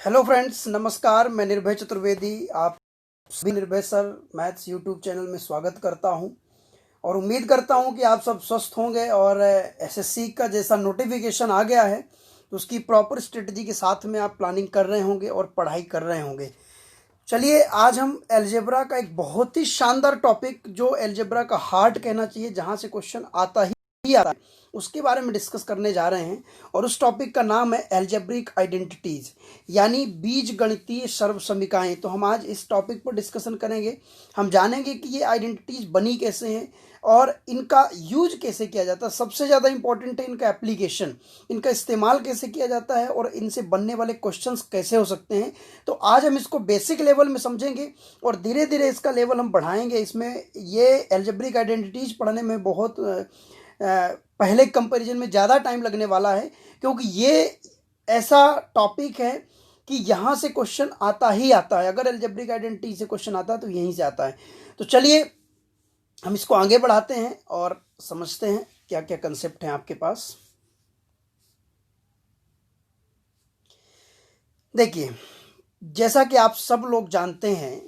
Hello friends, नमस्कार। मैं निर्भय चतुर्वेदी आप सभी निर्भय सर मैथ्स यूट्यूब चैनल में स्वागत करता हूं और उम्मीद करता हूं कि आप सब स्वस्थ होंगे और एसएससी का जैसा नोटिफिकेशन आ गया है तो उसकी प्रॉपर स्ट्रेटजी के साथ में आप प्लानिंग कर रहे होंगे और पढ़ाई कर रहे होंगे। चलिए, आज हम अलजेब्रा का एक बहुत ही शानदार टॉपिक, जो अलजेब्रा का हार्ट कहना चाहिए, जहां से क्वेश्चन आता ही आता है, उसके बारे में डिस्कस करने जा रहे हैं। और उस टॉपिक का नाम है अलजेब्रिक आइडेंटिटीज, यानी बीज गणितीय सर्वसमीकाएं। तो हम आज इस टॉपिक पर डिस्कशन करेंगे। हम जानेंगे कि ये आइडेंटिटीज बनी कैसे हैं और इनका यूज कैसे किया जाता है। सबसे ज़्यादा इंपॉर्टेंट है इनका एप्लीकेशन, इनका इस्तेमाल कैसे किया जाता है और इनसे बनने वाले क्वेश्चंस कैसे हो सकते हैं। तो आज हम इसको बेसिक लेवल में समझेंगे और धीरे धीरे इसका लेवल हम बढ़ाएंगे। इसमें ये अलजेब्रिक आइडेंटिटीज पढ़ने में बहुत पहले कंपैरिजन में ज़्यादा टाइम लगने वाला है, क्योंकि ये ऐसा टॉपिक है कि यहाँ से क्वेश्चन आता ही आता है। अगर अलजेब्रिक आइडेंटिटी से क्वेश्चन आता है तो यहीं से आता है। तो चलिए हम इसको आगे बढ़ाते हैं और समझते हैं क्या क्या कंसेप्ट हैं आपके पास। देखिए, जैसा कि आप सब लोग जानते हैं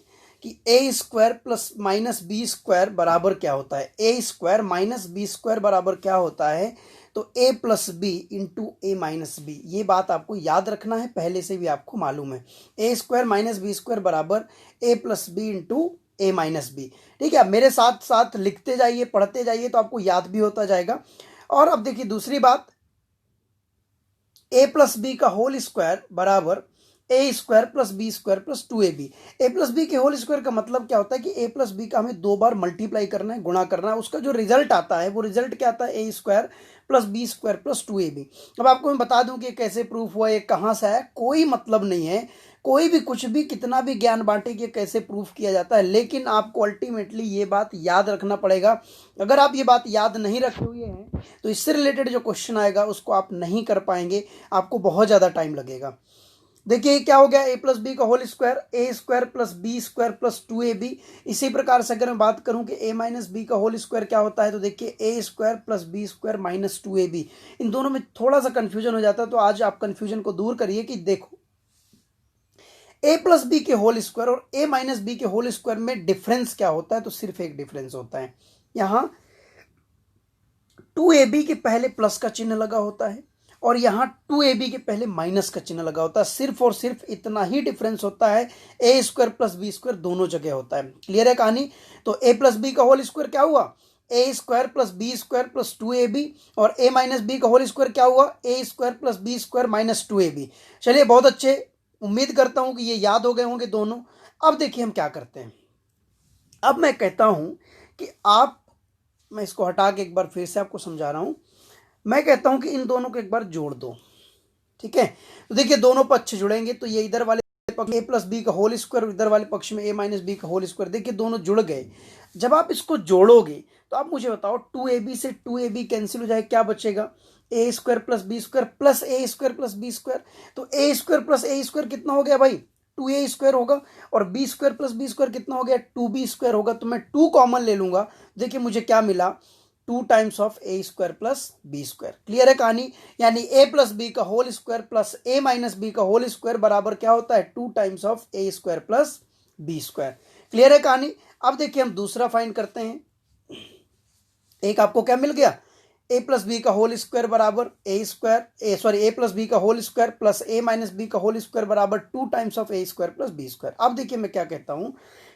कि A square plus minus B square बराबर क्या होता है। A square minus B square बराबर क्या होता है? तो A plus B into A minus B. ये बात आपको याद रखना है, पहले से भी आपको मालूम है। A square minus B square बराबर A plus B into A minus B. ठीक है, अब मेरे साथ साथ लिखते जाइए, पढ़ते जाइए, तो आपको याद भी होता जाएगा। और अब देखिए दूसरी बात, ए प्लस बी का होल स्क्वायर बराबर A square plus B square plus 2ab। A plus B के होल स्क्वायर का मतलब क्या होता है कि ए प्लस बी का हमें 2 बार मल्टीप्लाई करना है, गुणा करना है। उसका जो रिजल्ट आता है वो रिजल्ट क्या आता है? A square plus B square plus 2ab। अब आपको मैं बता दूं कि कैसे प्रूफ हुआ, ये कहाँ से आया, कोई मतलब नहीं है। कोई भी कुछ भी कितना भी ज्ञान बांटे कि कैसे प्रूफ किया जाता है, लेकिन आपको अल्टीमेटली ये बात याद रखना पड़ेगा। अगर आप ये बात याद नहीं रखे हुए हैं तो इससे रिलेटेड जो क्वेश्चन आएगा उसको आप नहीं कर पाएंगे, आपको बहुत ज़्यादा टाइम लगेगा। देखिए क्या हो गया, ए प्लस बी का whole square, A square plus B square plus 2ab। इसी प्रकार से अगर मैं बात करूं कि ए माइनस बी का होल स्क्वायर क्या होता है, तो देखिए A square plus B square minus 2ab। इन दोनों में थोड़ा सा कंफ्यूजन हो जाता है, तो आज आप कंफ्यूजन को दूर करिए कि देखो, ए प्लस बी के होल स्क्वायर और ए माइनस बी के होल स्क्वायर में डिफरेंस क्या होता है? तो सिर्फ एक डिफरेंस होता है, यहां 2ab के पहले प्लस का चिन्ह लगा होता है और यहाँ 2ab के पहले माइनस का चिन्ह लगा होता है। सिर्फ और सिर्फ इतना ही डिफरेंस होता है। A square plus B square दोनों जगह होता है। क्लियर है कहानी? तो ए प्लस बी का होल स्क्वायर क्या हुआ? A square plus B square plus 2ab। और ए माइनस बी का होल स्क्वायर क्या हुआ? A square plus B square minus 2ab। चलिए, बहुत अच्छे, उम्मीद करता हूं कि ये याद हो गए होंगे दोनों। अब देखिए हम क्या करते हैं। अब मैं कहता हूं कि मैं इसको हटा के एक बार फिर से आपको समझा रहा हूं। मैं कहता हूं कि इन दोनों को एक बार जोड़ दो। ठीक है, तो देखिए दोनों पक्ष जुड़ेंगे तो ये इधर वाले पक्ष ए प्लस बी का होल स्क्वायर, इधर वाले पक्ष में ए माइनस बी का होल स्क्वायर, देखिए दोनों जुड़ गए। जब आप इसको जोड़ोगे तो आप मुझे बताओ, 2ab से 2ab कैंसिल हो जाए, क्या बचेगा? A square plus B square plus A square plus B square. तो A square plus A square कितना हो गया भाई? 2a स्क्वायर होगा। और B square plus B square कितना हो गया? 2b स्क्वायर होगा। तो मैं 2 कॉमन ले लूंगा। देखिए मुझे क्या मिला? 2 times of A square plus B square. Clear है कहानी? यानी ए प्लस बी का whole square plus A minus B का होल स्क्वायर बराबर क्या होता है? 2 times of A square plus B square. Clear है कहानी? अब देखिए हम दूसरा फाइंड करते हैं। एक आपको क्या मिल गया? ए प्लस बी का होल स्क्वायर बराबर ए प्लस बी का whole square plus A minus B का होल स्क्वायर बराबर 2 times of A square plus B square. अब देखिए मैं क्या कहता हूं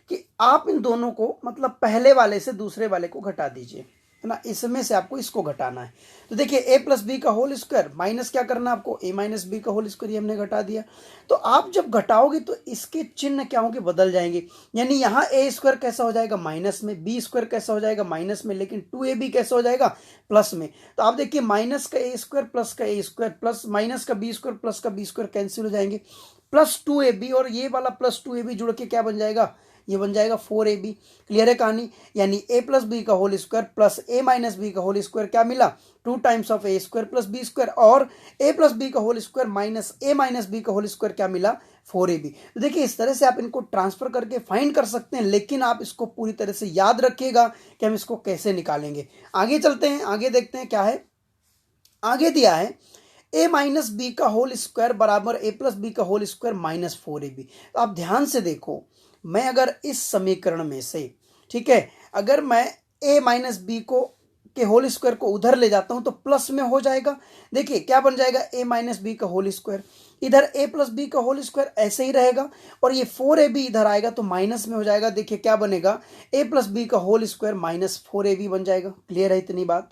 कि आप इन दोनों को, मतलब पहले वाले से दूसरे वाले को घटा दीजिए, है ना। इसमें से आपको इसको घटाना है। तो देखिए ए प्लस बी का होल स्क्वायर माइनस क्या करना है आपको? ए माइनस बी का होल स्क्वायर, ये हमने घटा दिया। तो आप जब घटाओगे तो इसके चिन्ह क्या होंगे? बदल जाएंगे। यानी यहाँ ए स्क्वायर कैसा हो जाएगा? माइनस में। बी स्क्वायर कैसा हो जाएगा? माइनस में। लेकिन 2ab कैसा हो जाएगा? प्लस में। तो आप देखिए माइनस का ए स्क्वायर प्लस का ए स्क्वायर प्लस माइनस का बी स्क्वायर प्लस का बी स्क्वायर कैंसिल हो जाएंगे। प्लस 2ab और ये वाला प्लस 2ab जुड़ के क्या बन जाएगा? ये बन जाएगा 4ab। क्लियर है कहानी? यानी ए प्लस बी का whole square plus A minus B का होल स्क्वायर क्या मिला? 2 times of A square plus B square. और ए प्लस बी का whole square minus A minus B का होल स्क्वायर क्या मिला? 4ab। तो देखिए इस तरह से आप इनको ट्रांसफर करके फाइंड कर सकते हैं, लेकिन आप इसको पूरी तरह से याद रखिएगा कि हम इसको कैसे निकालेंगे। आगे चलते हैं, आगे देखते हैं क्या है। आगे दिया है ए माइनस बी का होल स्क्वायर बराबर ए प्लस बी का होल स्क्वायर माइनस 4ab। तो आप ध्यान से देखो, मैं अगर इस समीकरण में से, ठीक है, अगर मैं ए माइनस बी को के होल स्क्वायर को उधर ले जाता हूं तो प्लस में हो जाएगा। देखिए क्या बन जाएगा, ए माइनस बी का होल स्क्वायर, इधर ए प्लस बी का होल स्क्वायर ऐसे ही रहेगा, और ये 4ab इधर आएगा तो माइनस में हो जाएगा। देखिए क्या बनेगा, ए प्लस बी का होल स्क्वायर माइनस 4ab बन जाएगा। क्लियर है इतनी बात।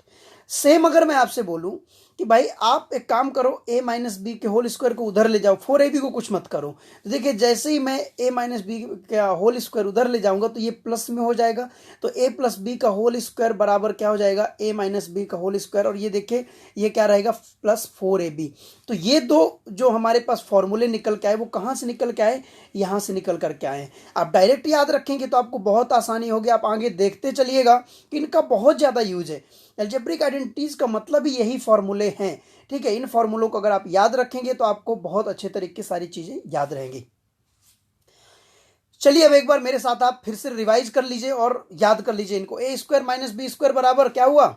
सेम अगर मैं आपसे बोलूं कि भाई आप एक काम करो, ए माइनस बी के होल स्क्वायर को उधर ले जाओ, 4ab को कुछ मत करो, तो देखिए जैसे ही मैं ए माइनस बी का होल स्क्वायर उधर ले जाऊंगा तो ये प्लस में हो जाएगा। तो ए प्लस बी का होल स्क्वायर बराबर क्या हो जाएगा, ए माइनस बी का होल स्क्वायर, और ये देखिए ये क्या रहेगा, प्लस 4ab। तो ये दो जो हमारे पास फॉर्मूले निकल के आए वो कहाँ से निकल के आए, यहाँ से निकल करके आए। आप डायरेक्ट याद रखेंगे तो आपको बहुत आसानी होगी, आप आगे देखते चलिएगा कि इनका बहुत ज़्यादा यूज है। अलजेब्रिक आइडेंटिटीज का मतलब ही यही फॉर्मूले हैं, ठीक है। इन फॉर्मूलों को अगर आप याद रखेंगे तो आपको बहुत अच्छे तरीके से सारी चीजें याद रहेंगी। चलिए अब एक बार मेरे साथ आप फिर से रिवाइज कर लीजिए और याद कर लीजिए इनको। A square minus B square बराबर क्या हुआ,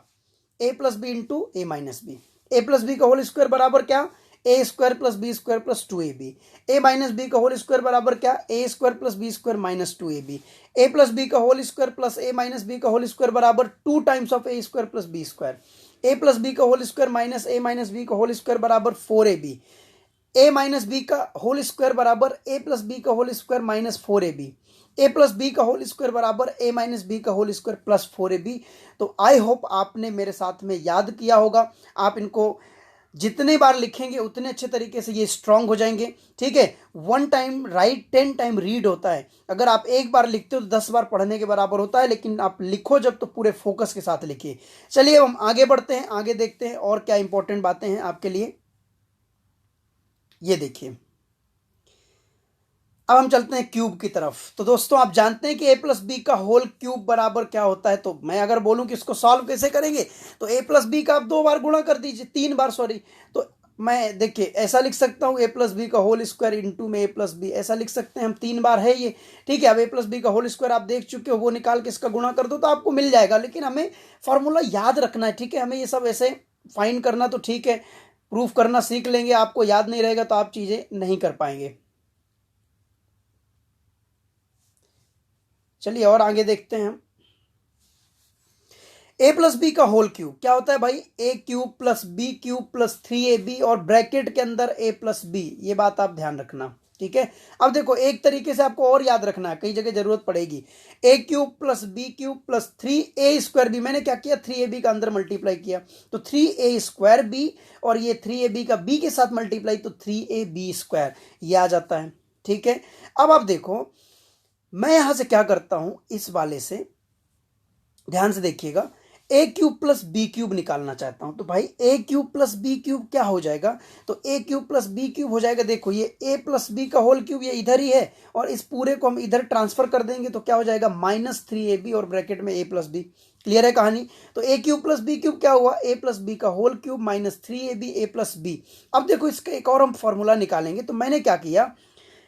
A plus B into A minus B. A plus B का होल स्क्वायर बराबर क्या, A square plus B square plus 2ab। A minus B का होल स्क्वायर बराबर क्या, A square plus B square minus 2ab। A plus B का whole square plus A minus B का whole square बराबर 2 times of A square plus B square. A plus B का whole square minus A minus B का whole square बराबर 4ab। ए minus B का whole square बराबर A plus B का whole square minus 4ab। ए plus B का whole square बराबर A minus B का whole square plus 4ab। तो I hope आपने मेरे साथ में याद किया होगा। आप इनको जितने बार लिखेंगे उतने अच्छे तरीके से ये स्ट्रांग हो जाएंगे, ठीक है। 1 टाइम राइट 10 टाइम रीड होता है। अगर आप एक बार लिखते हो तो 10 बार पढ़ने के बराबर होता है, लेकिन आप लिखो जब तो पूरे फोकस के साथ लिखिए। चलिए अब हम आगे बढ़ते हैं, आगे देखते हैं और क्या इंपॉर्टेंट बातें हैं आपके लिए। ये देखिए अब हम चलते हैं क्यूब की तरफ। तो दोस्तों आप जानते हैं कि ए प्लस बी का होल क्यूब बराबर क्या होता है। तो मैं अगर बोलूं कि इसको सॉल्व कैसे करेंगे, तो ए प्लस बी का आप 2 बार गुणा कर दीजिए, 3 बार सॉरी। तो मैं देखिए ऐसा लिख सकता हूँ, ए प्लस बी का होल स्क्वायर इंटू में ए प्लस बी, ऐसा लिख सकते हैं हम, 3 बार है ये, ठीक है। अब ए प्लस बी का होल स्क्वायर आप देख चुके हो, वो निकाल के इसका गुणा कर दो तो आपको मिल जाएगा। लेकिन हमें फॉर्मूला याद रखना है, ठीक है। हमें ये सब ऐसे फाइंड करना तो ठीक है, प्रूफ करना सीख लेंगे, आपको याद नहीं रहेगा तो आप चीजें नहीं कर पाएंगे। चलिए और आगे देखते हैं हम। ए प्लस बी का होल क्यूब क्या होता है भाई, A cube plus B cube plus 3ab और ब्रैकेट के अंदर ए प्लस बी। ये बात आप ध्यान रखना, ठीक है। अब देखो एक तरीके से आपको और याद रखना है, कई जगह जरूरत पड़ेगी। A cube plus B cube plus 3a square B, मैंने क्या किया, 3ab का अंदर मल्टीप्लाई किया तो 3a स्क्वायर बी, और ये 3ab का b के साथ मल्टीप्लाई तो 3ab स्क्वायर, ये आ जाता है, ठीक है। अब आप देखो मैं यहां से क्या करता हूं, इस वाले से ध्यान से देखिएगा, ए क्यूब प्लस बी क्यूब निकालना चाहता हूं। तो भाई A cube plus B cube क्या हो जाएगा, तो A cube plus B cube हो जाएगा, देखो ये ए प्लस बी का होल क्यूब ये इधर ही है, और इस पूरे को हम इधर ट्रांसफर कर देंगे तो क्या हो जाएगा, माइनस 3ab और ब्रैकेट में ए प्लस बी। क्लियर है कहानी। तो A cube plus B cube क्या हुआ, ए प्लस बी का whole cube minus 3ab A plus B. अब देखो इसका एक और हम फॉर्मूला निकालेंगे। तो मैंने क्या किया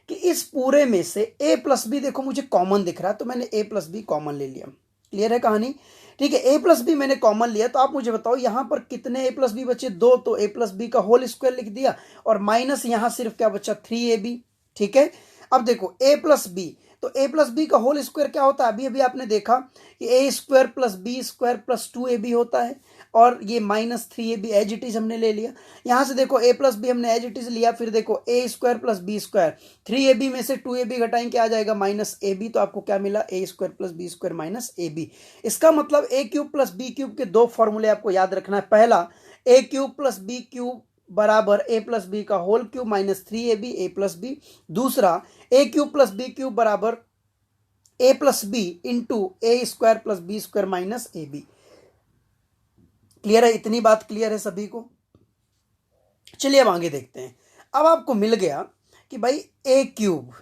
कि इस पूरे में से ए प्लस बी देखो मुझे कॉमन दिख रहा है, तो मैंने ए प्लस बी कॉमन ले लिया। क्लियर है कहानी, ठीक है। ए प्लस बी मैंने कॉमन लिया, तो आप मुझे बताओ यहां पर कितने ए प्लस बी बचे, 2, तो ए प्लस बी का होल स्क्वायर लिख दिया, और माइनस यहां सिर्फ क्या बचा, 3ab, ठीक है। अब देखो ए प्लस बी, तो ए प्लस बी का होल स्क्वायर क्या होता है, अभी अभी आपने देखा कि A square plus B square plus 2ab होता है, और ये minus 3ab as it is हमने ले लिया। यहां से देखो ए प्लस बी हमने एज इट इज लिया, फिर देखो A square plus B square, 3ab में से 2ab घटाएंगे आ जाएगा माइनस ab, तो आपको क्या मिला, A square plus B square minus ab। इसका मतलब A cube plus B cube के 2 फॉर्मूले आपको याद रखना है। पहला, A cube plus B cube बराबर ए प्लस बी का whole cube minus 3ab A plus B. दूसरा, A cube plus B cube बराबर A plus B into A square plus B square minus ab। Clear है, इतनी बात clear है सभी को। चलिए अब आगे देखते हैं। अब आपको मिल गया कि भाई A cube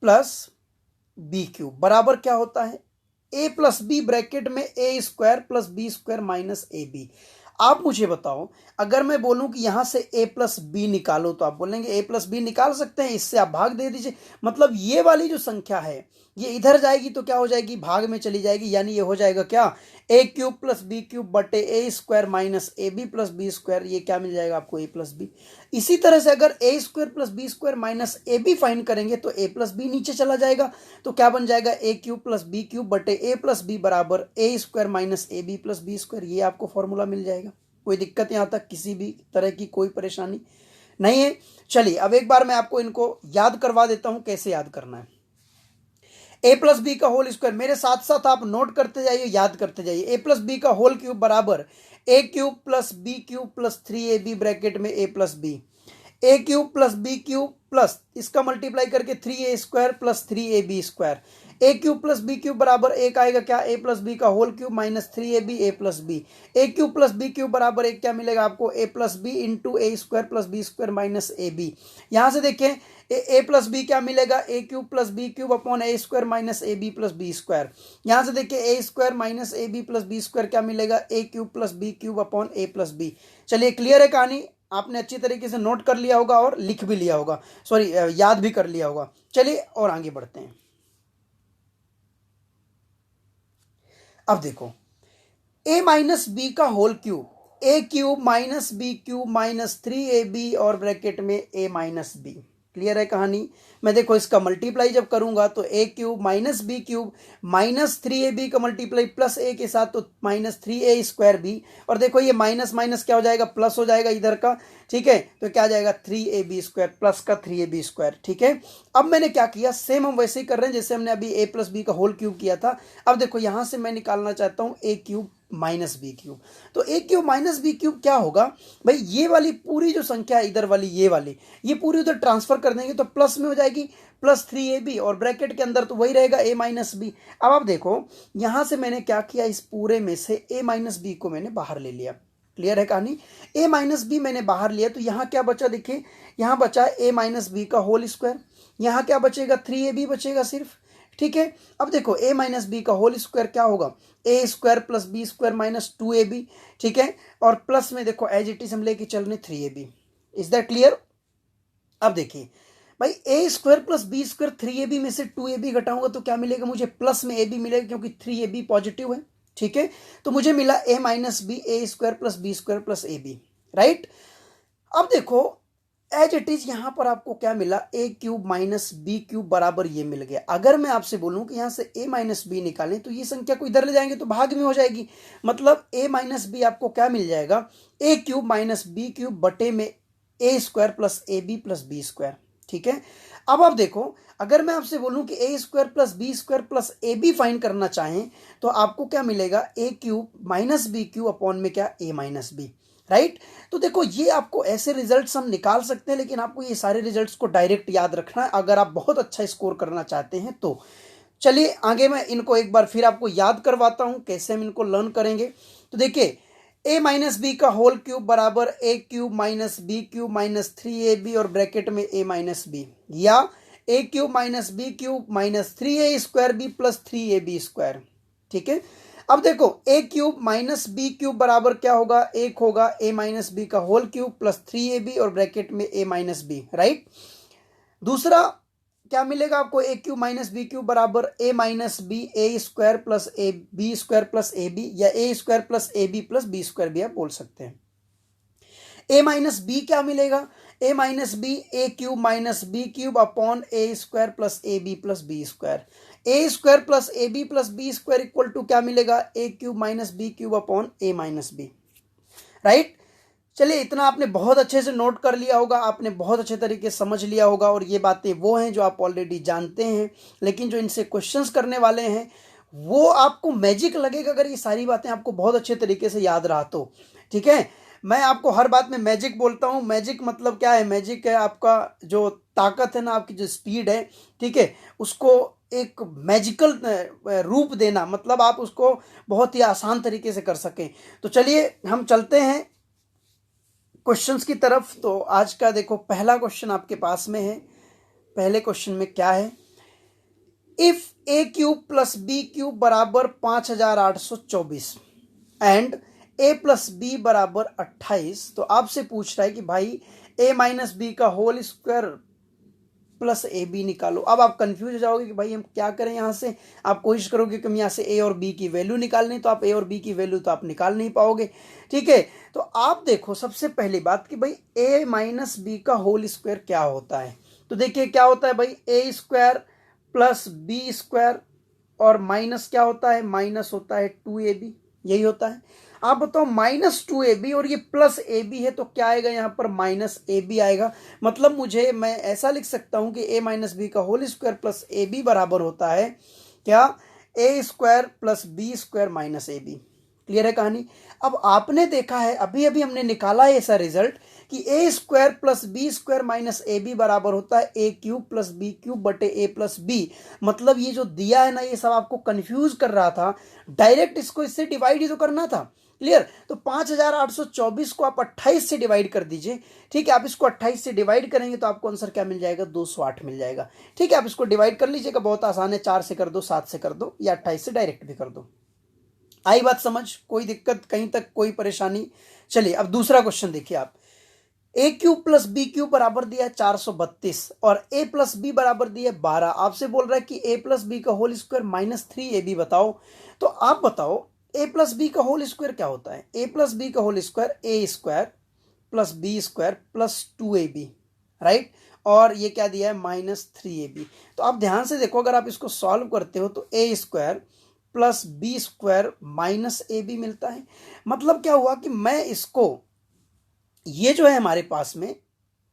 plus B cube बराबर क्या होता है, ए प्लस बी ब्रैकेट में A square plus B square minus ab। आप मुझे बताओ, अगर मैं बोलूं कि यहां से a प्लस बी निकालो तो आप बोलेंगे a प्लस बी निकाल सकते हैं, इससे आप भाग दे दीजिए। मतलब ये वाली जो संख्या है ये इधर जाएगी तो क्या हो जाएगी, भाग में चली जाएगी, यानी ये हो जाएगा क्या, a cube plus B cube बटे A square minus A B plus B square. ये क्या मिल जाएगा आपको, a प्लस बी। इसी तरह से अगर A square plus B square minus A B find करेंगे तो a प्लस बी नीचे चला जाएगा, तो क्या बन जाएगा, a cube plus B cube बटे ए प्लस बी बराबर A square minus A B plus B square. ये आपको फॉर्मूला मिल जाएगा। कोई दिक्कत यहां तक किसी भी तरह की कोई परेशानी नहीं है। चलिए अब एक बार मैं आपको इनको याद करवा देता हूं कैसे याद करना है। ए प्लस बी का होल स्क्वायर, मेरे साथ साथ आप नोट करते जाइए, याद करते जाइए। ए प्लस बी का होल क्यूब बराबर A cube plus B cube plus 3ab bracket में A plus B, A cube plus B cube plus इसका मल्टीप्लाई करके 3a square plus 3ab square. A cube plus B cube बराबर एक आएगा क्या, A plus B का whole cube minus 3ab A plus B. A cube plus B cube बराबर एक क्या मिलेगा आपको, A plus B into A square plus B square minus A B. यहां से देखें ए प्लस बी क्या मिलेगा, A cube plus B cube upon A square minus A B plus B square. यहां से देखिए A square minus A B plus B square क्या मिलेगा, A cube plus B cube upon A plus B. चलिए clear है कहानी, आपने अच्छी तरीके से नोट कर लिया होगा और लिख भी लिया होगा, सॉरी याद भी कर लिया होगा। चलिए और आगे बढ़ते हैं। अब देखो a माइनस बी का whole cube, A cube minus B cube minus 3ab और ब्रैकेट में a माइनस बी। क्लियर है कहानी। मैं देखो इसका मल्टीप्लाई जब करूंगा तो A cube minus B cube minus 3ab का मल्टीप्लाई प्लस ए के साथ तो माइनस 3a स्क्वायर बी, और देखो ये माइनस माइनस क्या हो जाएगा, प्लस हो जाएगा इधर का, ठीक है, तो क्या आ जाएगा 3ab स्क्वायर प्लस का 3ab स्क्वायर। ठीक है, अब मैंने क्या किया, सेम हम वैसे ही कर रहे हैं जैसे हमने अभी a प्लस बी का होल क्यूब किया था। अब देखो यहां से मैं निकालना चाहता हूं ए क्यूब माइनस बी क्यूब, तो A cube minus B cube क्या होगा भाई, ये वाली पूरी जो संख्या है इधर वाली ये वाली, ये पूरी उधर ट्रांसफर कर देंगे तो प्लस में हो जाएगी प्लस 3ab और ब्रैकेट के अंदर तो वही रहेगा a माइनस बी। अब आप देखो यहां से मैंने क्या किया, इस पूरे में से a माइनस बी को मैंने बाहर ले लिया। क्लियर है कहानी, a माइनस बी मैंने बाहर लिया तो यहां क्या बचा, देखिए यहां बचा a माइनस बी का होल स्क्वायर, यहां क्या बचेगा 3ab बचेगा सिर्फ। ठीक है, अब देखो a माइनस बी का होल स्क्वायर क्या होगा, A square plus B square minus 2ab। ठीक है, और प्लस में देखो एज इट इज हम लेके चल रहे 3ab। Is that clear. अब देखिए भाई A square plus B square 3ab में से 2ab घटाऊंगा तो क्या मिलेगा मुझे, प्लस में ab मिलेगा क्योंकि 3ab पॉजिटिव है। ठीक है, तो मुझे मिला a minus B A square plus B square plus A B, right. अब देखो एज इट इज यहां पर आपको क्या मिला, ए क्यूब माइनस बी क्यूब बराबर ये मिल गया। अगर मैं आपसे बोलूं कि यहां से a माइनस बी निकालें तो ये संख्या को इधर ले जाएंगे तो भाग में हो जाएगी, मतलब a माइनस बी आपको क्या मिल जाएगा, A cube minus B cube बटे में A square plus A B plus B square. ठीक है, अब आप देखो अगर मैं आपसे बोलूं कि A square plus B square plus A B find करना चाहें तो आपको क्या मिलेगा, A cube minus B cube upon में क्या, ए माइनस बी, राइट। तो देखो ये आपको ऐसे रिजल्ट्स हम निकाल सकते हैं, लेकिन आपको ये सारे रिजल्ट्स को डायरेक्ट याद रखना है अगर आप बहुत अच्छा स्कोर करना चाहते हैं तो। चलिए आगे मैं इनको एक बार फिर आपको याद करवाता हूं कैसे हम इनको लर्न करेंगे। तो देखिए a माइनस बी का होल क्यूब बराबर A cube minus B cube minus 3ab और ब्रैकेट में a माइनस बी, या A cube minus B cube minus 3a square B plus 3ab square. ठीक है, अब देखो A cube minus B cube बराबर क्या होगा, एक होगा a माइनस बी का होल क्यूब प्लस 3ab और ब्रैकेट में a माइनस बी, राइट। दूसरा क्या मिलेगा आपको, A cube minus B cube बराबर A minus B A square plus A B square plus A B, या A square plus A B plus B square भी आप बोल सकते हैं। ए माइनस बी क्या मिलेगा, A minus B A cube minus B cube upon A square plus A B plus B square. A square plus A B plus B square equal to क्या मिलेगा, A cube minus B cube upon A minus B, right. चलिए इतना आपने बहुत अच्छे से note कर लिया होगा, आपने बहुत अच्छे तरीके से समझ लिया होगा, और ये बातें वो हैं जो आप ऑलरेडी जानते हैं, लेकिन जो इनसे क्वेश्चंस करने वाले हैं वो आपको मैजिक लगेगा अगर ये सारी बातें आपको बहुत अच्छे तरीके से याद रहा तो। ठीक है, मैं आपको हर बात में मैजिक बोलता हूँ। मैजिक मतलब क्या है, मैजिक है आपका जो ताकत है ना, आपकी जो स्पीड है, ठीक है, उसको एक मैजिकल रूप देना, मतलब आप उसको बहुत ही आसान तरीके से कर सकें। तो चलिए हम चलते हैं क्वेश्चंस की तरफ। तो आज का देखो पहला क्वेश्चन आपके पास में है। पहले क्वेश्चन में क्या है, if A cube plus B cube बराबर 5824 एंड ए प्लस बी बराबर 28, तो आपसे पूछ रहा है कि भाई ए माइनस बी का whole square plus A B निकालो। अब आप कंफ्यूज हो जाओगे कि भाई हम क्या करें, यहाँ से आप कोशिश करोगे कि हम यहाँ से ए और बी की वैल्यू निकालनी, तो आप ए और बी की वैल्यू तो आप निकाल नहीं पाओगे। ठीक है, तो आप देखो सबसे पहली बात कि भाई ए माइनस बी का होल स्क्वायर क्या होता है। तो देखिए क्या होता है भाई, A square plus B square और माइनस क्या होता है, माइनस होता है 2ab, यही होता है। आप बताओ -2ab और ये प्लस ए बी है, तो क्या आएगा यहाँ पर, -ab आएगा। मतलब मैं ऐसा लिख सकता हूं कि a माइनस बी का whole square plus A B बराबर होता है क्या, A square plus B square minus A B. Clear है कहानी। अब आपने देखा है, अभी अभी हमने निकाला है ऐसा रिजल्ट कि A square plus B square minus A B बराबर होता है A cube plus B cube बटे ए प्लस बी। मतलब ये जो दिया है ना, ये सब आपको कंफ्यूज कर रहा था, डायरेक्ट इसको इससे डिवाइड ही तो करना था। क्लियर। तो 5824 को आप 28 से डिवाइड कर दीजिए। ठीक है, आप इसको 28 से डिवाइड करेंगे तो आपको आंसर क्या मिल जाएगा, 208 मिल जाएगा। ठीक है, आप इसको डिवाइड कर लीजिएगा, बहुत आसान है, 4 से कर दो, 7 से कर दो, या 28 से डायरेक्ट भी कर दो। आई बात समझ, कोई दिक्कत कहीं तक, कोई परेशानी। चलिए अब दूसरा क्वेश्चन देखिए आप। ए क्यूब प्लस बी क्यूब बराबर दिया है 432 और ए प्लस बी बराबर दिया है 12। आपसे बोल रहा है कि ए प्लस बी का होल स्क्वायर -3ab बताओ। तो आप बताओ ए प्लस बी का होल स्क्वायर क्या होता है। ए प्लस बी का whole square A square plus B square plus 2ab, right. और ये क्या दिया है, -3ab। तो आप ध्यान से देखो, अगर आप इसको सॉल्व करते हो तो A square plus B square minus A B मिलता है। मतलब क्या हुआ कि मैं इसको, ये जो है हमारे पास में,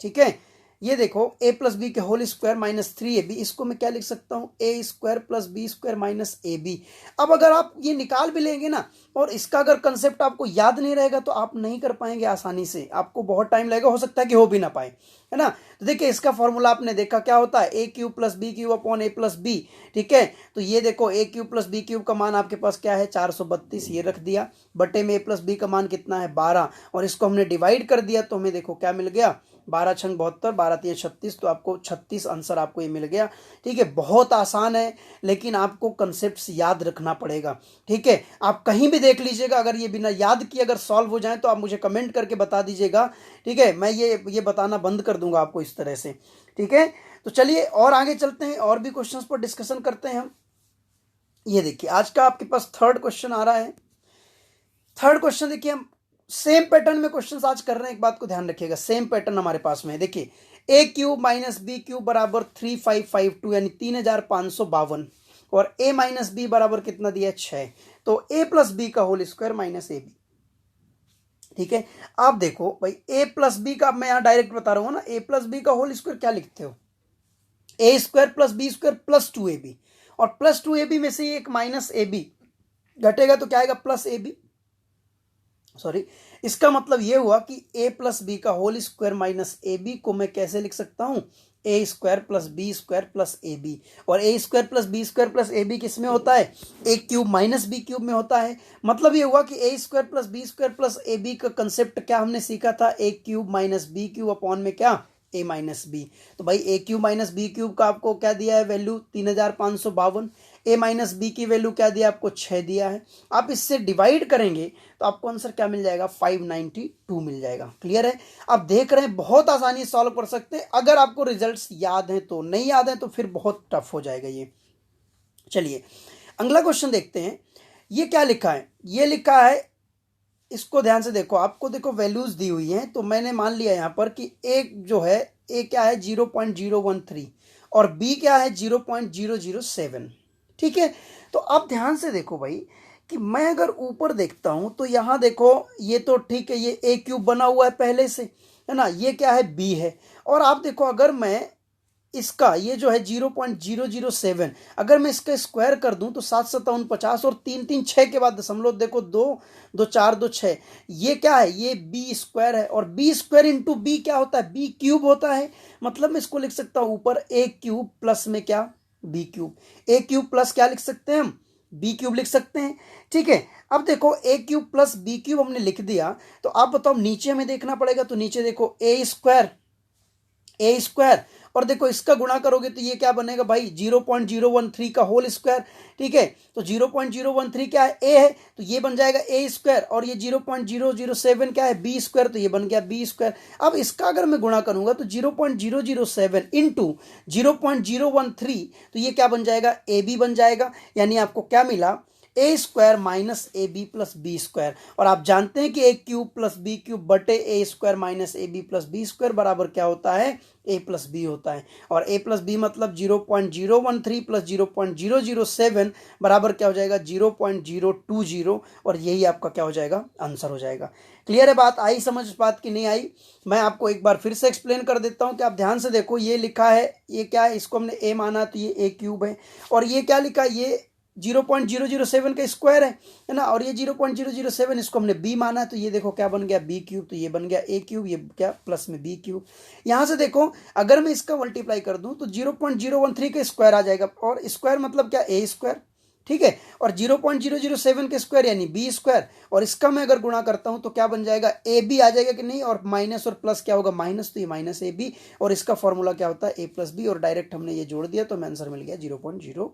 ठीक है, ये देखो ए प्लस बी के होल स्क्वायर -3ab, इसको मैं क्या लिख सकता हूँ, A square plus B square minus A B. अब अगर आप ये निकाल भी लेंगे ना, और इसका अगर कंसेप्ट आपको याद नहीं रहेगा तो आप नहीं कर पाएंगे आसानी से, आपको बहुत टाइम लगेगा, हो सकता है कि हो भी ना पाए, है ना। तो देखिए इसका फॉर्मूला आपने देखा क्या होता है, A cube plus B cube upon A plus B. ठीक है, तो ये देखो A cube plus B cube का मान आपके पास क्या है, 432, ये रख दिया, बटे में ए प्लस बी का मान कितना है, 12, और इसको हमने डिवाइड कर दिया तो हमें देखो क्या मिल गया, 12 छंग 72, 12 तिया 36, तो आपको 36 आंसर आपको ये मिल गया। ठीक है, बहुत आसान है, लेकिन आपको कंसेप्ट्स याद रखना पड़ेगा। ठीक है, आप कहीं भी देख लीजिएगा, अगर ये बिना याद किए अगर सॉल्व हो जाए तो आप मुझे कमेंट करके बता दीजिएगा। ठीक है, मैं ये बताना बंद कर दूंगा आपको इस तरह से। ठीक है, तो चलिए और आगे चलते हैं, और भी क्वेश्चंस पर डिस्कशन करते हैं हम। ये देखिए आज का आपके पास थर्ड क्वेश्चन आ रहा है। थर्ड क्वेश्चन देखिए, हम सेम पैटर्न में क्वेश्चंस आज कर रहे हैं, एक बात को ध्यान रखिएगा, सेम पैटर्न हमारे पास में है। देखिए ए क्यूब माइनस बी क्यूब बराबर 3552 यानी 3552, और ए माइनस बी बराबर कितना दिया है, 6। तो ए प्लस बी का whole square minus A B. ठीक है, आप देखो भाई ए प्लस बी का, मैं यहां डायरेक्ट बता रहा हूं ना, ए प्लस बी का होल स्क्वायर क्या लिखते हो, A square plus B square plus 2ab, और प्लस 2ab में से एक माइनस ए बी घटेगा तो क्या आएगा, प्लस ए बी। सॉरी, इसका मतलब यह हुआ कि a प्लस बी का whole square minus A B को मैं कैसे लिख सकता हूं, A square plus B square plus A B. और A square plus B square plus A B किस में होता है, A cube minus B cube में होता है। मतलब ये हुआ कि A square plus B square plus A B का कंसेप्ट क्या हमने सीखा था, A cube minus B cube upon में क्या, ए माइनस बी। तो भाई A cube minus B cube का आपको क्या दिया है वैल्यू, 3552। ए माइनस बी की वैल्यू क्या दिया आपको, 6 दिया है। आप इससे डिवाइड करेंगे तो आपको आंसर क्या मिल जाएगा, 592 मिल जाएगा। क्लियर है, आप देख रहे हैं बहुत आसानी से सॉल्व कर सकते हैं, अगर आपको रिजल्ट्स याद हैं तो, नहीं याद है तो फिर बहुत टफ हो जाएगा ये। चलिए अगला क्वेश्चन देखते हैं, ये क्या लिखा है, ये लिखा है, इसको ध्यान से देखो, आपको देखो वैल्यूज दी हुई हैं, तो मैंने मान लिया यहां पर कि एक जो है ए क्या है 0.013 और बी क्या है 0.007। ठीक है, तो आप ध्यान से देखो भाई कि मैं अगर ऊपर देखता हूं तो यहां देखो, ये तो ठीक है, ये ए क्यूब बना हुआ है पहले से, है ना, ये क्या है बी है। और आप देखो अगर मैं इसका ये जो है 0.007 अगर मैं इसका स्क्वायर कर दूं तो 7 7 50 और 3 3 6 के बाद दशमलव देखो 2 2 4 2 6, ये क्या है, ये बी स्क्वायर है, और बी स्क्वायर इंटू बी क्या होता है, बी क्यूब होता है। मतलब मैं इसको लिख सकता हूं ऊपर ए क्यूब प्लस में क्या, B cube. A cube plus क्या लिख सकते हैं हम, बी क्यूब लिख सकते हैं। ठीक है, अब देखो A cube plus B cube हमने लिख दिया, तो आप बताओ नीचे हमें देखना पड़ेगा, तो नीचे देखो ए स्क्वायर और देखो इसका गुणा करोगे तो ये क्या बनेगा भाई 0.013 का होल स्क्वायर। ठीक है, तो 0.013 क्या है ए है, तो ये बन जाएगा ए स्क्वायर, और ये 0.007 क्या है बी स्क्वायर, तो ये बन गया बी स्क्वायर। अब इसका अगर मैं गुणा करूंगा तो 0.007 इंटू 0.013, तो ये क्या बन जाएगा ए बी बन जाएगा। यानी आपको क्या मिला A square minus A B plus B square. और आप जानते हैं कि A cube plus B cube बटे A square minus A B plus B square बराबर क्या होता है ए प्लस बी होता है। और ए प्लस बी मतलब 0.013 प्लस 0.007 बराबर क्या हो जाएगा 0.020, और यही आपका क्या हो जाएगा आंसर हो जाएगा। क्लियर है बात, आई समझ बात की नहीं आई? मैं आपको एक बार फिर से एक्सप्लेन कर देता हूं कि आप ध्यान से देखो, ये लिखा है ये क्या है, इसको हमने ए माना तो ये ए क्यूब है, और ये क्या लिखा है ये 0.007 का स्क्वायर है ना, और ये 0.007 इसको हमने बी माना है, तो ये देखो क्या बन गया बी क्यूब, तो ये बन गया ए क्यूब, ये क्या प्लस में बी क्यूब। यहां से देखो अगर मैं इसका मल्टीप्लाई कर दूं तो 0.013 का स्क्वायर आ जाएगा, और स्क्वायर मतलब क्या ए स्क्वायर। ठीक है, और 0.007 के स्क्वायर यानी बी स्क्वायर, और इसका मैं अगर गुणा करता हूं तो क्या बन जाएगा ए बी आ जाएगा कि नहीं, और माइनस और प्लस क्या होगा माइनस, तो ये माइनस ए बी, और इसका फॉर्मूला क्या होता है ए प्लस बी, और डायरेक्ट हमने ये जोड़ दिया तो हमें आंसर मिल गया 0.020।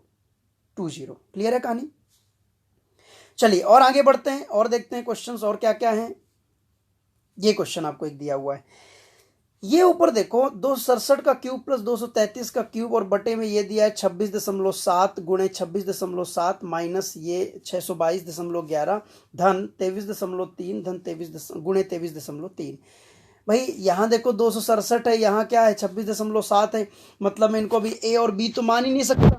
क्लियर है कहानी? चलिए और आगे बढ़ते हैं और देखते हैं क्वेश्चंस और क्या क्या हैं। ये क्वेश्चन आपको एक दिया हुआ है, ये ऊपर देखो 267 का क्यूब प्लस 233 का क्यूब, और बटे में ये दिया है 26.7 गुणे 26.7 माइनस ये 622.11 धन 23.3 धन 23 गुणे 23.3। भाई यहाँ देखो 267 है, यहाँ क्या है 26.7 है, मतलब मैं इनको अभी ए और बी तो मान ही नहीं सकता, है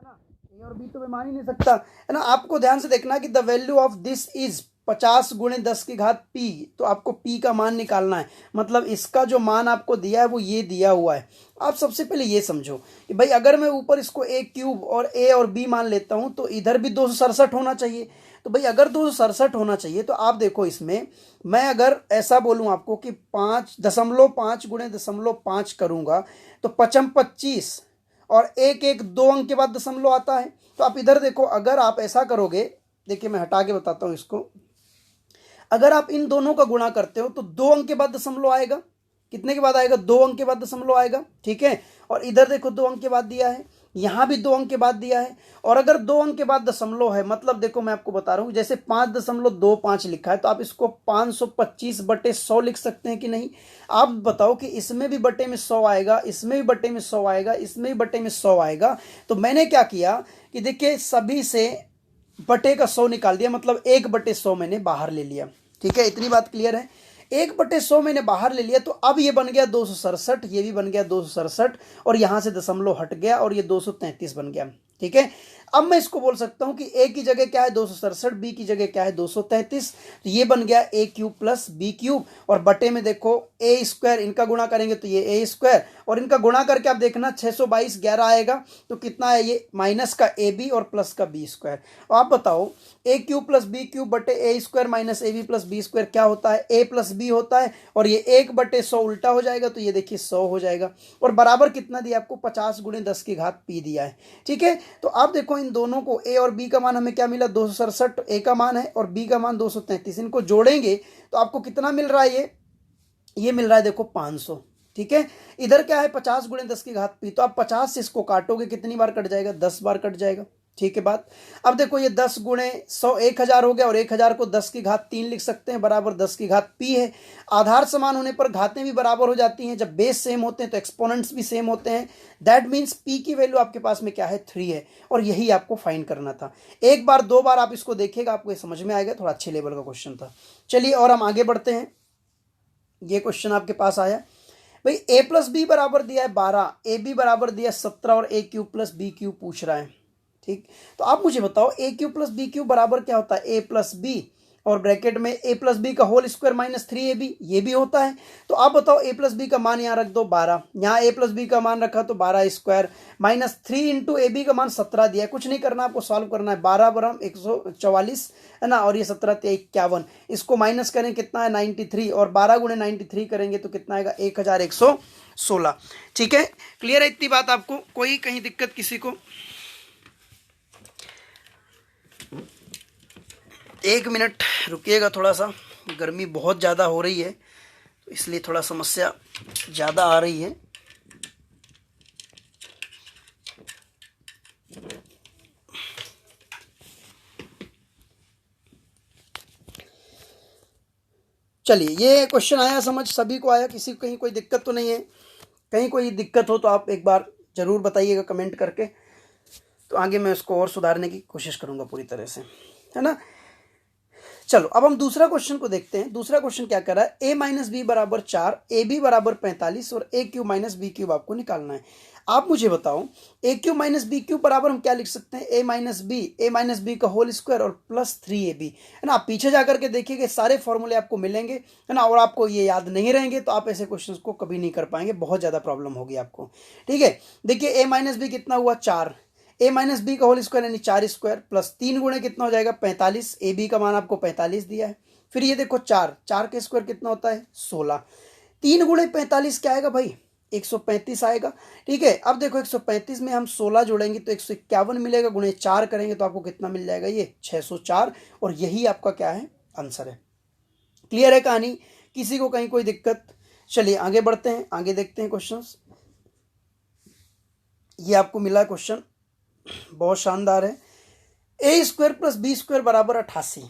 ना, ए और बी तो मैं मान ही नहीं सकता, है ना। आपको ध्यान से देखना कि the value of this is 50 गुणे 10 की घात पी, तो आपको पी का मान निकालना है, मतलब इसका जो मान आपको दिया है वो ये दिया हुआ है। आप सबसे पहले ये समझो कि भाई अगर मैं ऊपर इसको ए क्यूब और ए और बी मान लेता हूं तो इधर भी 267 होना चाहिए। तो भाई अगर 267 होना चाहिए तो आप देखो इसमें मैं अगर ऐसा बोलूं आपको कि 5.5 गुणे 0.5 करूंगा तो 25 और एक एक 2 अंक के बाद दशमलव आता है। तो आप इधर देखो, अगर आप ऐसा करोगे, देखिए मैं हटा के बताता हूं इसको, अगर आप इन दोनों का गुणा करते हो तो 2 अंक के बाद दशमलव आएगा, कितने के बाद आएगा 2 अंक के बाद दशमलव आएगा। ठीक है, और इधर देखो 2 अंक के बाद दिया है, यहां भी 2 अंक के बाद दिया है, और अगर 2 अंक के बाद दशमलव है मतलब देखो मैं आपको बता रहा हूं जैसे 5.25 लिखा है तो आप इसको 525 बटे 100 लिख सकते हैं कि नहीं। आप बताओ कि इसमें भी बटे में 100 आएगा, इसमें भी बटे में 100 आएगा, इसमें भी बटे में 100 आएगा। तो मैंने क्या किया कि देखिए सभी से बटे का 100 निकाल दिया, मतलब 1/100 मैंने बाहर ले लिया। ठीक है, इतनी बात क्लियर है। 1/100 मैंने बाहर ले लिया तो अब ये बन गया 267, ये भी बन गया 267, और यहां से दशमलव हट गया और ये 233 बन गया। ठीक है, अब मैं इसको बोल सकता हूं कि ए की जगह क्या है 267, बी की जगह क्या है 233, तो ये बन गया ए क्यूब प्लस बी क्यूब, और बटे में देखो ए स्क्वायर, इनका गुणा करेंगे तो ये ए स्क्वायर, और इनका गुणा करके आप देखना 622 आएगा, तो कितना है ये माइनस का ए बी और प्लस का बी स्क्वायर। आप बताओ A cube plus B cube बटे A square minus A B plus B square क्या होता है ए प्लस बी होता है, और ये 1/100 उल्टा हो जाएगा तो ये देखिए 100 हो जाएगा, और बराबर कितना दिया आपको 50 गुणे 10 की घात पी दिया है। ठीक है, तो आप देखो इन दोनों को ए और बी का मान हमें क्या मिला 267 ए का मान है और बी का मान 233, इनको जोड़ेंगे तो आपको कितना मिल रहा है ये मिल रहा है देखो 500। ठीक है, इधर क्या है 50 गुणे 10 की घात पी, तो आप 50 से इसको काटोगे कितनी बार कट जाएगा 10 बार कट जाएगा। ठीक है बात, अब देखो ये 10 गुणे 100 1000 हो गया, और 1000 को 10 की घात 3 लिख सकते हैं, बराबर 10 की घात पी है। आधार समान होने पर घातें भी बराबर हो जाती हैं, जब बेस सेम होते हैं तो एक्सपोनेंट्स भी सेम होते हैं। दैट मीन्स पी की वैल्यू आपके पास में क्या है 3 है, और यही आपको फाइंड करना था। एक बार 2 बार आप इसको देखिएगा, आपको ये समझ में आएगा, थोड़ा अच्छे लेवल का क्वेश्चन था। चलिए और हम आगे बढ़ते हैं। ये क्वेश्चन आपके पास आया भाई ए प्लस बी बराबर दिया है 12, ए बी बराबर दिया 17, और ए क्यूब प्लस बी क्यूब पूछ रहा है। ठीक, तो आप मुझे बताओ A cube plus B cube बराबर क्या होता है ए प्लस बी, और ब्रैकेट में ए प्लस बी का होल स्क्वायर माइनस 3ab, ये भी होता है। तो आप बताओ ए प्लस बी का मान यहाँ रख दो 12, यहाँ ए प्लस बी का मान रखा तो 12 square minus 3 into A B का मान 17 दिया है, कुछ नहीं करना आपको, सॉल्व करना है। 12 बराबर 144 है ना, और ये 17 51, इसको माइनस करें कितना है 93, और 12 गुणे 93 करेंगे तो कितना आएगा 1116। ठीक है, क्लियर है इतनी बात आपको, कोई कहीं दिक्कत किसी को? 1 मिनट रुकिएगा, थोड़ा सा गर्मी बहुत ज़्यादा हो रही है तो इसलिए थोड़ा समस्या ज़्यादा आ रही है। चलिए, ये क्वेश्चन आया समझ, सभी को आया, किसी को कहीं कोई दिक्कत तो नहीं है? कहीं कोई दिक्कत हो तो आप एक बार ज़रूर बताइएगा कमेंट करके, तो आगे मैं उसको और सुधारने की कोशिश करूँगा पूरी तरह से, है ना। चलो अब हम दूसरा क्वेश्चन को देखते हैं। दूसरा क्वेश्चन क्या कर रहा है, a माइनस बी बराबर 4, ए बी बराबर 45 और a cube minus B cube आपको निकालना है। आप मुझे बताओ a cube minus B cube बराबर हम क्या लिख सकते हैं, ए माइनस बी का होल स्क्वायर और प्लस 3ab, है ना। आप पीछे जाकर के देखिएगा सारे फॉर्मूले आपको मिलेंगे, है ना, और आपको ये याद नहीं रहेंगे तो आप ऐसे क्वेश्चन को कभी नहीं कर पाएंगे, बहुत ज़्यादा प्रॉब्लम होगी आपको। ठीक है, देखिए a माइनस बी कितना हुआ 4, ए माइनस बी का होल स्क्वायर यानी 4 स्क्वायर प्लस 3 गुणे कितना हो जाएगा 45, ए बी का मान आपको 45 दिया है। फिर ये देखो 4 के स्क्वायर कितना होता है 16, 3 गुणे 45 क्या आएगा भाई 135 आएगा। ठीक है, अब देखो 135 में हम 16 जोड़ेंगे तो 151 मिलेगा, गुणे 4 करेंगे तो आपको कितना मिल जाएगा ये 604, और यही आपका क्या है आंसर है। क्लियर है कहानी, किसी को कहीं कोई दिक्कत? चलिए आगे बढ़ते हैं, आगे देखते हैं क्वेश्चंस। ये आपको मिला क्वेश्चन, बहुत शानदार है। A square plus B square बराबर 88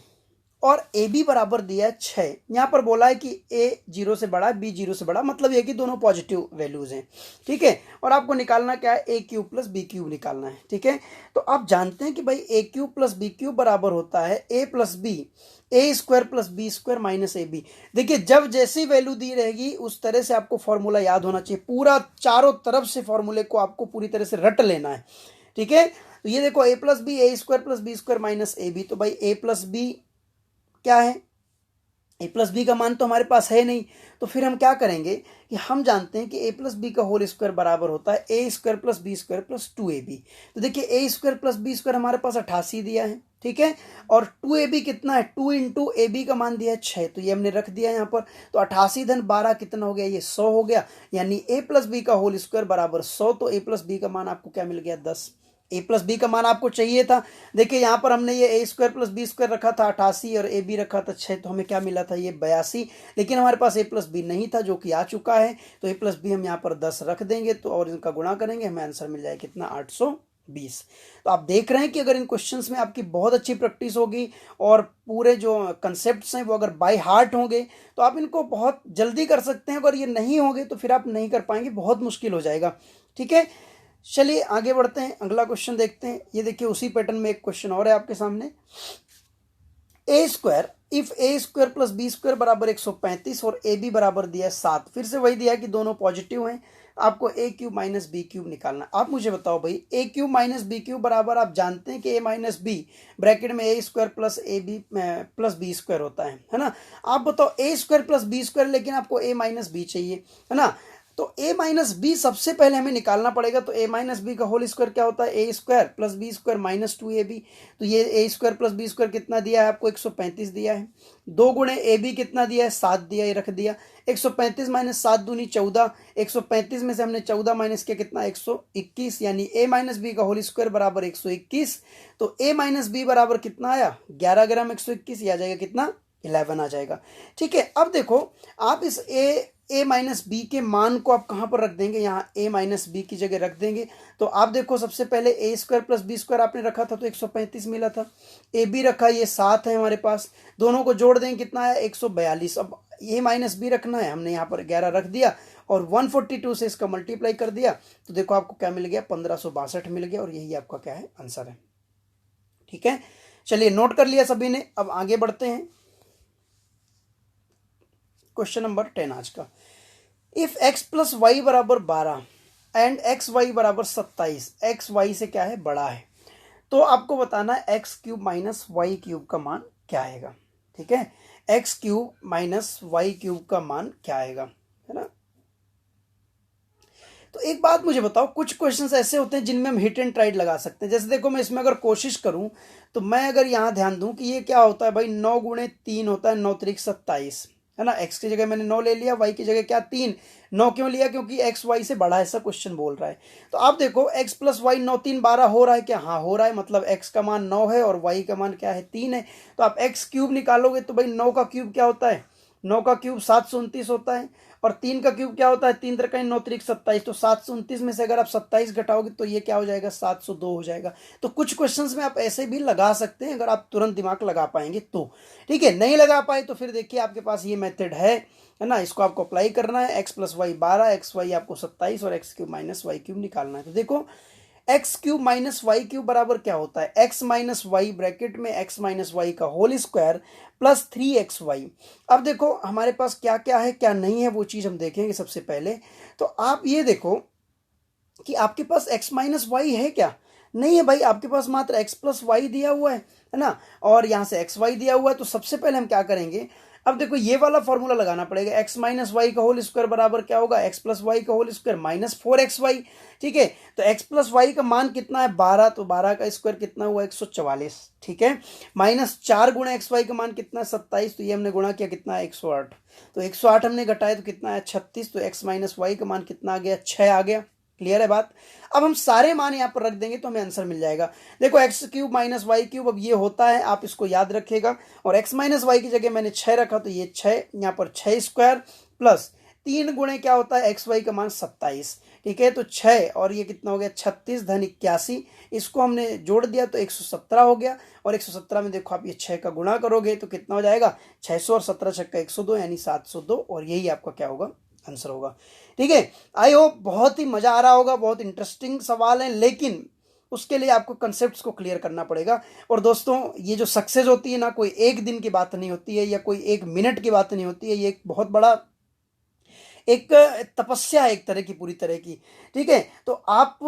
और ए बी बराबर दिया है 6। यहाँ पर बोला है कि ए 0 से बड़ा है, बी 0 से बड़ा, मतलब ये कि दोनों पॉजिटिव वैल्यूज हैं। ठीक है, और आपको निकालना क्या है, A cube plus B cube निकालना है। ठीक है, तो आप जानते हैं कि भाई A cube plus B cube बराबर होता है A plus B, A square plus B square minus A B. देखिए जब जैसी वैल्यू दी रहेगी उस तरह से आपको फॉर्मूला याद होना चाहिए, पूरा चारों तरफ से फॉर्मूले को आपको पूरी तरह से रट लेना है। ठीक है, तो ये देखो A plus B, A square plus B square minus A B, तो भाई ए प्लस बी क्या है, ए प्लस बी का मान तो हमारे पास है नहीं, तो फिर हम क्या करेंगे कि हम जानते हैं कि ए प्लस बी का होल स्क्वायर बराबर होता है A square plus B square plus 2ab। तो देखिए A square plus B square हमारे पास 88 दिया है, ठीक है, और 2ab कितना है, 2 इंटू ए बी का मान दिया है 6, तो ये हमने रख दिया यहाँ पर। तो 88 धन 12 कितना हो गया, ये 100 हो गया, यानी ए प्लस बी का होल स्क्वायर बराबर 100। तो ए प्लस बी का मान आपको क्या मिल गया 10। ए प्लस बी का मान आपको चाहिए था, देखिए यहाँ पर हमने ये A square plus B square रखा था 88 और ए बी रखा था 6, तो हमें क्या मिला था ये 82, लेकिन हमारे पास ए प्लस बी नहीं था जो कि आ चुका है, तो ए प्लस बी हम यहाँ पर 10 रख देंगे तो और इनका गुणा करेंगे, हमें आंसर मिल जाएगा कितना 820। तो आप देख रहे हैं कि अगर इन क्वेश्चंस में आपकी बहुत अच्छी प्रैक्टिस होगी और पूरे जो कंसेप्ट्स हैं वो अगर बाय हार्ट होंगे तो आप इनको बहुत जल्दी कर सकते हैं, अगर ये नहीं होंगे तो फिर आप नहीं कर पाएंगे, बहुत मुश्किल हो जाएगा। ठीक है, चलिए आगे बढ़ते हैं, अगला क्वेश्चन देखते हैं। ये देखिए उसी पैटर्न में एक क्वेश्चन और है आपके सामने, A square if A square plus B square बराबर 135 और ए बी बराबर दिया है 7। फिर से वही दिया है कि दोनों पॉजिटिव हैं, आपको A cube minus B cube निकालना। आप मुझे बताओ भाई A cube minus B cube बराबर, आप जानते हैं कि ए माइनस बी ब्रैकेट में A square plus A B plus B square होता है ना। आप बताओ A square plus B square, लेकिन आपको ए माइनस बी चाहिए, है ना, तो a माइनस बी सबसे पहले हमें निकालना पड़ेगा। तो a माइनस बी का होल स्क्वायर क्या होता है, A square plus B square minus 2ab। तो ये A square plus B square कितना दिया है आपको 135 दिया है, 2 गुणे ए बी कितना दिया है 7 दिया, ये रख दिया। 135 माइनस 7 दूनी 14, 135 में से हमने 14 माइनस किया कितना 121, यानी a माइनस बी का होल स्क्वायर बराबर 121। तो a माइनस बी बराबर कितना आया 11 ग्राम 121, ये आ जाएगा कितना 11 आ जाएगा। ठीक है, अब देखो आप इस ए माइनस बी के मान को आप कहाँ पर रख देंगे, यहाँ ए माइनस बी की जगह रख देंगे। तो आप देखो सबसे पहले ए स्क्वायर प्लस बी स्क्वायर आपने रखा था तो 135 मिला था, ए बी रखा ये 7 है हमारे पास, दोनों को जोड़ देंगे कितना है 142। अब ए माइनस बी रखना है, हमने यहाँ पर 11 रख दिया और 142 से इसका मल्टीप्लाई कर दिया, तो देखो आपको क्या मिल गया 1562 मिल गया, और यही आपका क्या है आंसर है। ठीक है, चलिए नोट कर लिया सभी ने, अब आगे बढ़ते हैं क्वेश्चन नंबर 10 आज का। इफ x प्लस वाई बराबर 12 एंड एक्स वाई बराबर 27, एक्स वाई से क्या है बड़ा है, तो आपको बताना है X cube minus Y cube का मान क्या आएगा। ठीक है, X cube minus Y cube का मान क्या आएगा, है ना। तो एक बात मुझे बताओ, कुछ क्वेश्चंस ऐसे होते हैं जिनमें हम हिट एंड ट्राइड लगा सकते हैं। जैसे देखो मैं इसमें अगर कोशिश करूं तो मैं अगर यहां ध्यान दूं कि ये क्या होता है भाई 9 गुणे 3 होता है 9 त्रिक 27, है ना। x की जगह मैंने 9 ले लिया, y की जगह क्या 3, 9 क्यों लिया, क्योंकि x y से बड़ा ऐसा क्वेश्चन बोल रहा है। तो आप देखो x प्लस वाई 9 3 12 हो रहा है क्या, हाँ हो रहा है, मतलब x का मान 9 है और y का मान क्या है 3 है। तो आप x क्यूब निकालोगे तो भाई 9 का क्यूब क्या होता है, 9 का क्यूब 729 होता है, और 3 का क्यूब क्या होता है, 3 त्रिक 9 त्रिक 27, तो 729 में से अगर आप 27 घटाओगे तो ये क्या हो जाएगा, 702 हो जाएगा। तो कुछ क्वेश्चंस में आप ऐसे भी लगा सकते हैं अगर आप तुरंत दिमाग लगा पाएंगे तो। ठीक है, नहीं लगा पाए तो फिर देखिए आपके पास ये मेथड है ना, इसको आपको अप्लाई करना है। X plus Y 12, X Y आपको 27 और X cube minus Y cube निकालना है। तो देखो X cube minus Y cube बराबर क्या होता है, एक्स माइनस वाई ब्रैकेट में एक्स माइनस वाई का होल स्क्वायर प्लस 3xy। अब देखो हमारे पास क्या क्या है क्या नहीं है वो चीज़ हम देखेंगे सबसे पहले। तो आप ये देखो कि आपके पास x माइनस वाई है क्या, नहीं है भाई, आपके पास मात्र x प्लस वाई दिया हुआ है ना, और यहाँ से xy दिया हुआ है। तो सबसे पहले हम क्या करेंगे, अब देखो ये वाला फॉर्मूला लगाना पड़ेगा। x माइनस वाई का होल स्क्वायर बराबर क्या होगा, x प्लस वाई का होल स्क्वायर माइनस 4xy। ठीक है, तो x प्लस वाई का मान कितना है 12, तो 12 का स्क्वायर कितना हुआ 144। ठीक है, माइनस 4 गुणा एक्स वाई का मान कितना है 27, तो ये हमने गुणा किया कितना है 108, तो 108 हमने घटाया तो कितना है 36, तो x माइनस वाई का मान कितना आ गया 6 आ गया। क्लियर है बात। अब हम सारे मान यहाँ पर रख देंगे तो हमें आंसर मिल जाएगा। देखो X cube minus Y cube, अब ये होता है, आप इसको याद रखिएगा, और एक्स माइनस वाई की जगह मैंने 6 रखा तो ये 6, यहाँ पर 6 स्क्वायर प्लस 3 गुणे क्या होता है एक्स वाई का मान 27। ठीक है, तो 6 और ये कितना हो गया 36 धन 81, इसको हमने जोड़ दिया तो 117 हो गया। और 117 में देखो आप ये 6 का गुणा करोगे तो कितना हो जाएगा 600 और 17 छक्का 102 यानी 702, और यही आपका क्या होगा आंसर होगा। ठीक है, आई होप बहुत ही मजा आ रहा होगा, बहुत इंटरेस्टिंग सवाल है, लेकिन उसके लिए आपको कंसेप्ट्स को क्लियर करना पड़ेगा। और दोस्तों ये जो सक्सेस होती है ना, कोई एक दिन की बात नहीं होती है या कोई एक मिनट की बात नहीं होती है, ये एक बहुत बड़ा एक तपस्या है एक तरह की, पूरी तरह की। ठीक है, तो आप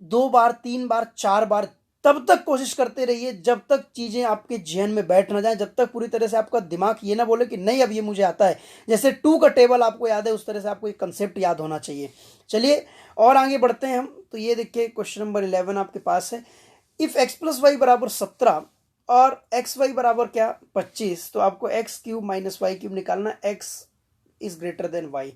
2 बार 3 बार 4 बार तब तक कोशिश करते रहिए जब तक चीज़ें आपके जहन में बैठ ना जाए, जब तक पूरी तरह से आपका दिमाग ये ना बोले कि नहीं अब ये मुझे आता है। जैसे 2 का टेबल आपको याद है उस तरह से आपको एक कंसेप्ट याद होना चाहिए। चलिए और आगे बढ़ते हैं हम। तो ये देखिए क्वेश्चन नंबर 11 आपके पास है, इफ एक्स प्लस वाई बराबर 17 और एक्स वाई बराबर क्या 25, तो आपको X cube minus Y cube निकालना, X is greater than Y.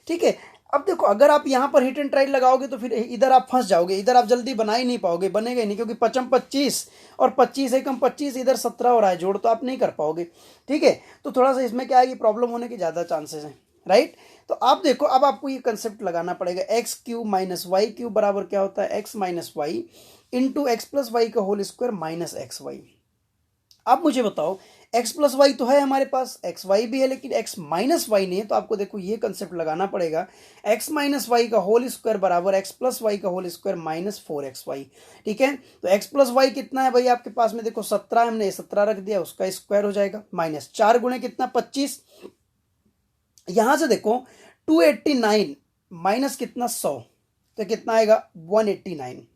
ठीक है, अब देखो अगर आप यहाँ पर हिट एंड ट्राई लगाओगे तो फिर इधर आप फंस जाओगे, इधर आप जल्दी बना ही नहीं पाओगे, बनेगा ही नहीं, क्योंकि 25 और 25 एकम 25, इधर 17 हो रहा है जोड़, तो आप नहीं कर पाओगे। ठीक है, तो थोड़ा सा इसमें क्या है कि प्रॉब्लम होने के ज़्यादा चांसेस हैं, राइट। तो आप देखो अब आपको ये कंसेप्ट लगाना पड़ेगा, X cube minus Y cube बराबर क्या होता है X minus Y into X plus Y का whole square minus X Y. अब मुझे बताओ x प्लस वाई तो है हमारे पास, एक्स वाई भी है, लेकिन x माइनस वाई नहीं है, तो आपको देखो ये कंसेप्ट लगाना पड़ेगा, x माइनस वाई का होल स्क्वायर बराबर x प्लस वाई का होल स्क्वायर माइनस 4xy। ठीक है, तो x प्लस वाई कितना है भाई आपके पास में, देखो 17, हमने 17 रख दिया, उसका स्क्वायर हो जाएगा माइनस 4 गुणे कितना 25, यहां से देखो 289 माइनस कितना 100, तो कितना आएगा 189।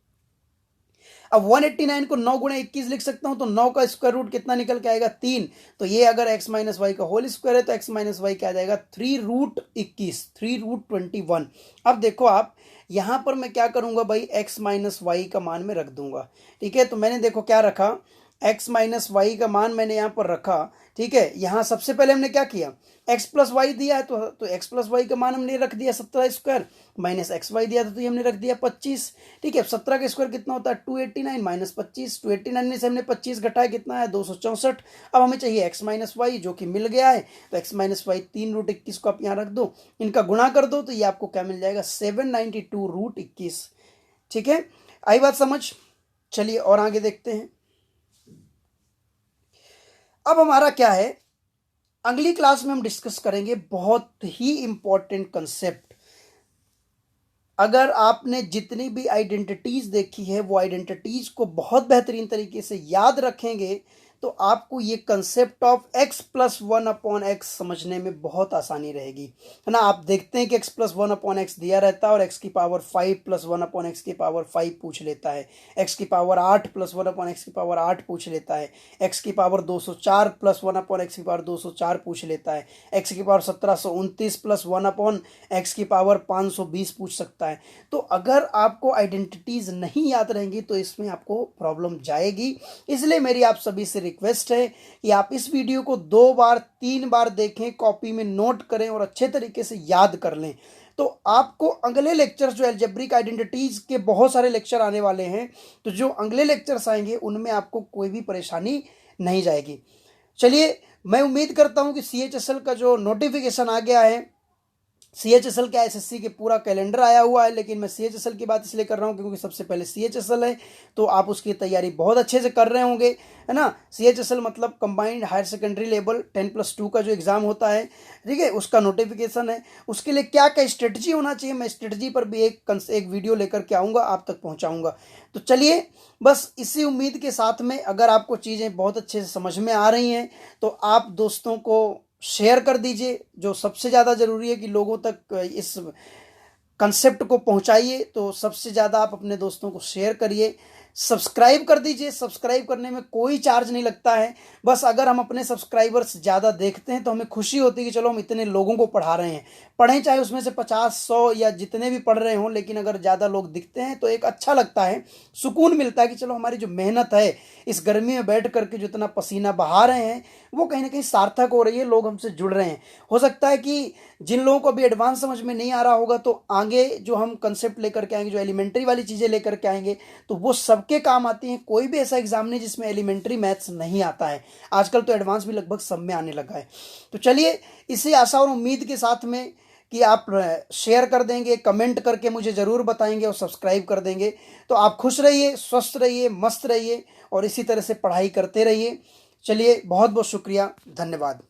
अब 189 को 9 गुणे 21 लिख सकता हूं, तो 9 का स्क्वायर रूट कितना निकल के आएगा 3, तो ये अगर x माइनस वाई का होल स्क्वायर है तो x माइनस वाई क्या आ जाएगा 3 रूट 21, 3 रूट 21। अब देखो आप यहां पर मैं क्या करूंगा भाई, x माइनस वाई का मान में रख दूंगा। ठीक है, तो मैंने देखो क्या रखा, x माइनस वाई का मान मैंने यहां पर रखा। ठीक है, यहां सबसे पहले हमने क्या किया, x प्लस वाई दिया है तो x प्लस वाई का मान हमने रख दिया 17 स्क्वायर, माइनस एक्स वाई दिया था तो ये हमने रख दिया 25। ठीक है, 17 का स्क्वायर कितना होता है 289 माइनस 25, 289 में से हमने 25 घटाया कितना है 264। अब हमें चाहिए x माइनस वाई, जो कि मिल गया है, तो x माइनस वाई 3 रूट 21 को आप यहाँ रख दो, इनका गुणा कर दो, तो ये आपको क्या मिल जाएगा 792 रूट 21। ठीक है, आई बात समझ। चलिए और आगे देखते हैं। अब हमारा क्या है, अगली क्लास में हम डिस्कस करेंगे बहुत ही इंपॉर्टेंट कंसेप्ट। अगर आपने जितनी भी आइडेंटिटीज देखी है वो आइडेंटिटीज को बहुत बेहतरीन तरीके से याद रखेंगे तो आपको ये concept of x plus 1 upon x समझने में बहुत आसानी रहेगी, है ना। आप देखते हैं कि x प्लस 1 अपॉन एक्स दिया रहता है और x की पावर 5 प्लस 1 अपॉन एक्स की पावर 5 पूछ लेता है, x की पावर 8 प्लस 1 अपॉन एक्स की पावर 8 पूछ लेता है, x की पावर 204 प्लस 1 अपॉन एक्स की पावर 204 पूछ लेता है, x की पावर 1729 प्लस 1 अपॉन एक्स की पावर 520 पूछ सकता है। तो अगर आपको आइडेंटिटीज नहीं याद रहेंगी तो इसमें आपको प्रॉब्लम जाएगी। इसलिए मेरी आप सभी से रिक्वेस्ट है कि आप इस वीडियो को 2 बार 3 बार देखें, कॉपी में नोट करें और अच्छे तरीके से याद कर लें। तो आपको अगले लेक्चर्स जो अलजेब्रिक आइडेंटिटीज के बहुत सारे लेक्चर आने वाले हैं, तो जो अगले लेक्चर्स आएंगे उनमें आपको कोई भी परेशानी नहीं जाएगी। चलिए मैं उम्मीद करता हूं कि CHSL का जो नोटिफिकेशन आ गया है CHSL क्या SSC के पूरा कैलेंडर आया हुआ है, लेकिन मैं CHSL की बात इसलिए कर रहा हूँ क्योंकि सबसे पहले CHSL है, तो आप उसकी तैयारी बहुत अच्छे से कर रहे होंगे, है ना। CHSL मतलब कंबाइंड हायर सेकेंडरी लेवल 10+2 का जो एग्ज़ाम होता है, ठीक है, उसका नोटिफिकेशन है। उसके लिए क्या क्या स्ट्रेटजी होना चाहिए, मैं स्ट्रेटजी पर भी एक वीडियो लेकर के आऊँगा, आप तक पहुँचाऊँगा। तो चलिए, बस इसी उम्मीद के साथ में अगर आपको चीज़ें बहुत अच्छे से समझ में आ रही हैं तो आप दोस्तों को शेयर कर दीजिए। जो सबसे ज़्यादा ज़रूरी है कि लोगों तक इस कंसेप्ट को पहुंचाइए, तो सबसे ज़्यादा आप अपने दोस्तों को शेयर करिए। सब्सक्राइब कर दीजिए, सब्सक्राइब करने में कोई चार्ज नहीं लगता है। बस अगर हम अपने सब्सक्राइबर्स ज़्यादा देखते हैं तो हमें खुशी होती है कि चलो हम इतने लोगों को पढ़ा रहे हैं। पढ़ें चाहे उसमें से 50-100 या जितने भी पढ़ रहे हों, लेकिन अगर ज़्यादा लोग दिखते हैं तो एक अच्छा लगता है, सुकून मिलता है कि चलो हमारी जो मेहनत है इस गर्मी में बैठ करके जो इतना पसीना बहा रहे हैं वो कहीं ना कहीं सार्थक हो रही है, लोग हमसे जुड़ रहे हैं। हो सकता है कि जिन लोगों को अभी एडवांस समझ में नहीं आ रहा होगा, तो आगे जो हम कंसेप्ट लेकर के आएंगे, जो एलिमेंट्री वाली चीज़ें लेकर के आएंगे, तो वो सबके काम आती हैं। कोई भी ऐसा एग्जाम नहीं जिसमें एलिमेंट्री मैथ्स नहीं आता है। आजकल तो एडवांस भी लगभग सब में आने लगा है। तो चलिए, इसी आशा और उम्मीद के साथ में कि आप शेयर कर देंगे, कमेंट करके मुझे ज़रूर बताएंगे और सब्सक्राइब कर देंगे, तो आप खुश रहिए, स्वस्थ रहिए, मस्त रहिए और इसी तरह से पढ़ाई करते रहिए। चलिए, बहुत बहुत शुक्रिया, धन्यवाद।